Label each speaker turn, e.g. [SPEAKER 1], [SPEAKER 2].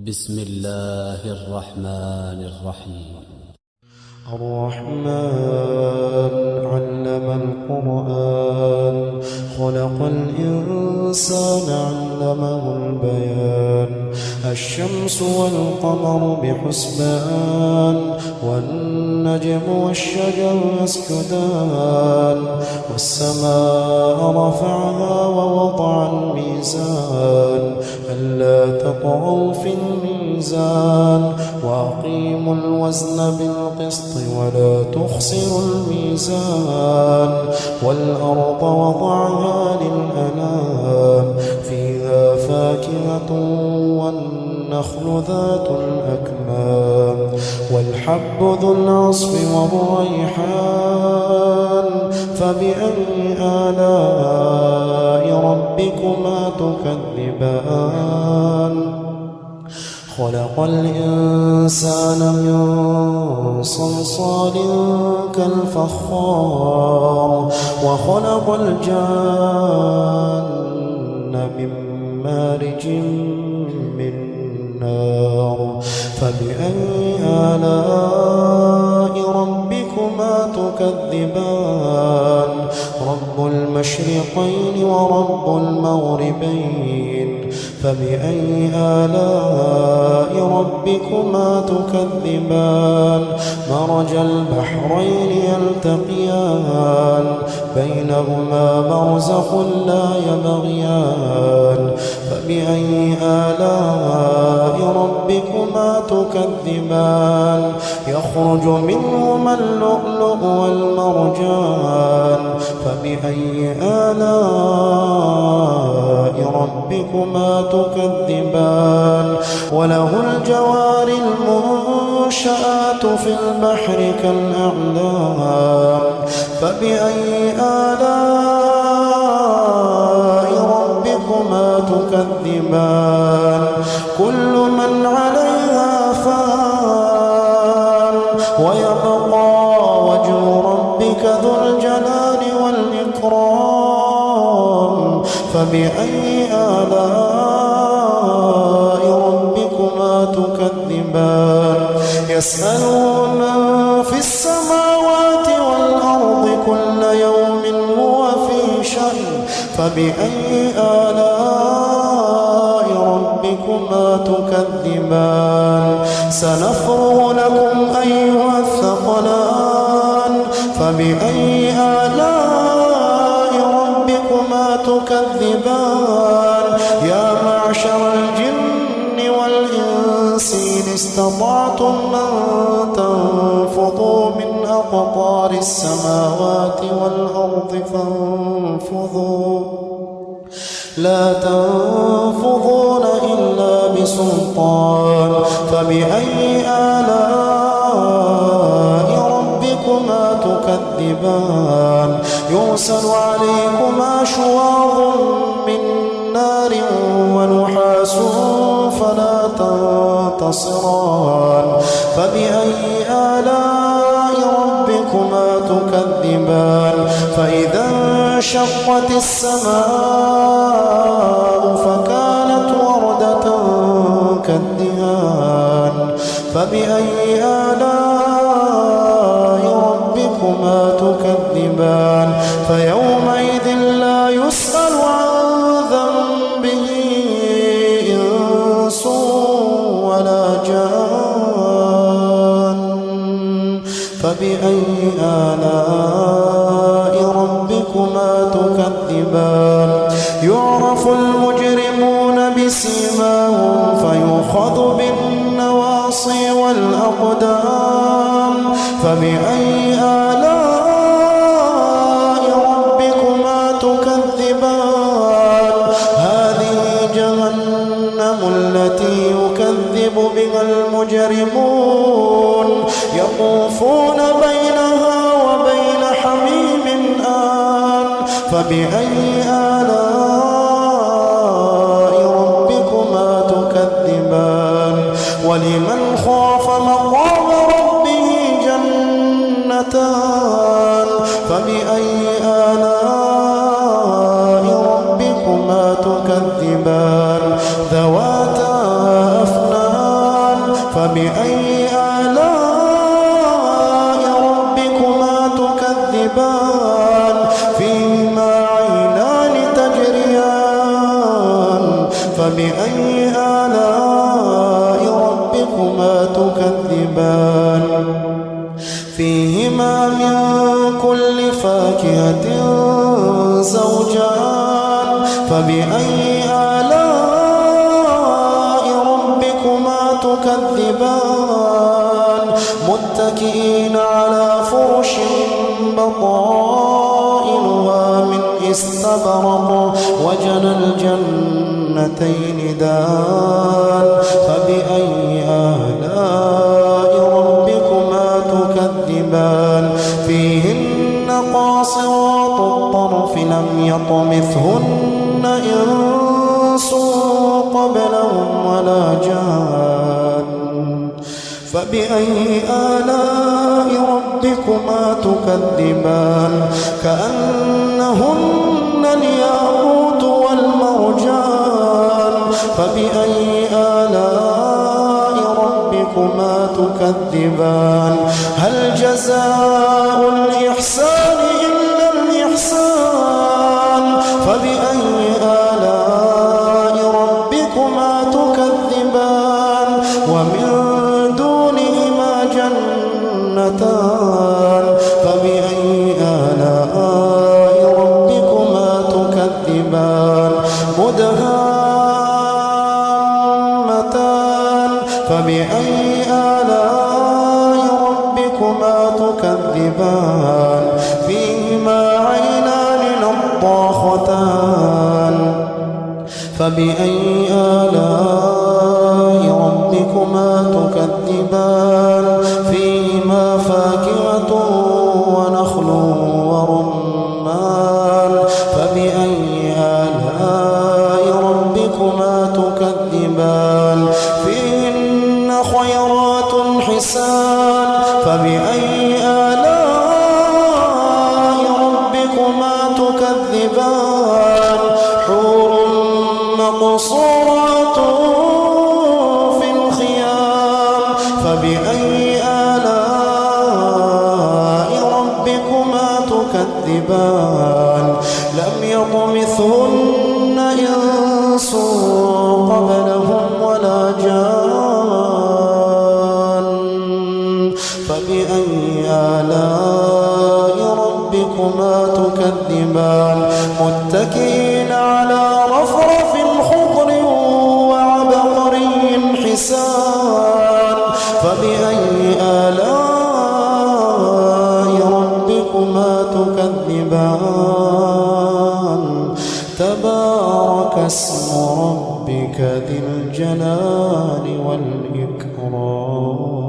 [SPEAKER 1] بسم الله الرحمن الرحيم.
[SPEAKER 2] الرحمن علم القرآن خلق الإنسان علمه البيان الشمس والقمر بحسبان والنجم والشجر يسجدان والسماء رفعها ووضع الميزان ألا تطغوا في الميزان وأقيموا الوزن بالقسط ولا تخسروا الميزان والأرض وضعها للأنام فيها فاكهة والنخل ذات الأكمام والحب ذو العصف والريحان فبأي آلاء ربكما تكذبان خلق الإنسان من صلصال كالفخار وخلق الجان من مارج من نار فبأي آلاء ربكما تكذبان رب المشرقين ورب المغربين فبأي آلاء ربكما تكذبان مرج البحرين يلتقيان بينهما برزخ لا يبغيان فبأي آلاء ربكما تكذبان يخرج منهما اللؤلؤ والمرجان فبأي آلاء ربكما تكذبان وله الجوار المنشآت في البحر كالأعلام فبأي آلاء ربكما تكذبان كل من عليها فان ويبقى وجه ربك ذو الجلال والإكرام فبأي آلاء ربكما تكذبان يسأله من في السماوات والأرض كل يوم هو في شأن فبأي آلاء ربكما تكذبان سنفرغ لكم أيها الثقلان فبأي آلاء ربكما تكذبان يا معشر الجن والإنس إن استطعتم أن تنفضوا من أقطار السماوات والأرض فانفضوا لا تنفضون إلا بسلطان فبأي آلاء ربكما تكذبان يرسل عليكما شواظ من نار ونحاس فلا تنتصران فبأي آلاء ربكما تكذبان فإذا انشقت السماء فكانت وردة كالدهان فبأي آلاء ربكما تكذبان فيومئذ لا يسأل عن ذنبه إنس ولا جان فبأي آلاء ربكما تكذبان يعرف المجرمون بسيماهم فيؤخذ بالنواصي والأقدام فبأي آلاء ربكما تكذبان هذه جهنم التي يكذب بها المجرمون يطوفون بينها وبين حميم آن فبأي آلاء ربكما تكذبان ولمن خاف مقام ربه جنتان فبأي آلاء ربكما تكذبان ذواتا أفنان فبأي آلاء ربكما تكذبان فيهما عينان تجريان فبأي آلاء ربكما تكذبان فيهما من كل فاكهة زوجان فبأي آلاء ربكما تكذبان متكئين على فرش بطائنها من استبرق وجنى الجنتين دان فبأي آلاء ربكما تكذبان فيهن قاصرات الطرف لم يطمثهن إنس قبلهم ولا جان فبأي آلاء ربكما تكذبان كأنهن الياقوت والمرجان فبأي آلاء ربكما تكذبان هل جزاء الإحسان إلا الإحسان فبأي آلاء ربكما تكذبان ومن دونهما جنتان فبأي آلاء ربكما تكذبان مدهامتان فبأي آلاء ربكما تكذبان فيهما عينان نضاختان فبأي آلاء ربكما تكذبان فيهما فاكهة ونخل ورمان فبأي آلاء ربكما تكذبان فيهن خيرات حسان فبأي آلاء ربكما تكذبان حور مقصورات في الخيام فبأي آلاء ربكما تكذبان لم يطمثهن إنس قبلهم ولا جان فبأي آلاء ربكما تكذبان متكئين على رفرف خضر وعبقري حسان فبأي آلاء ربكما تكذبان تبارك اسم ربك ذي الجلال والإكرام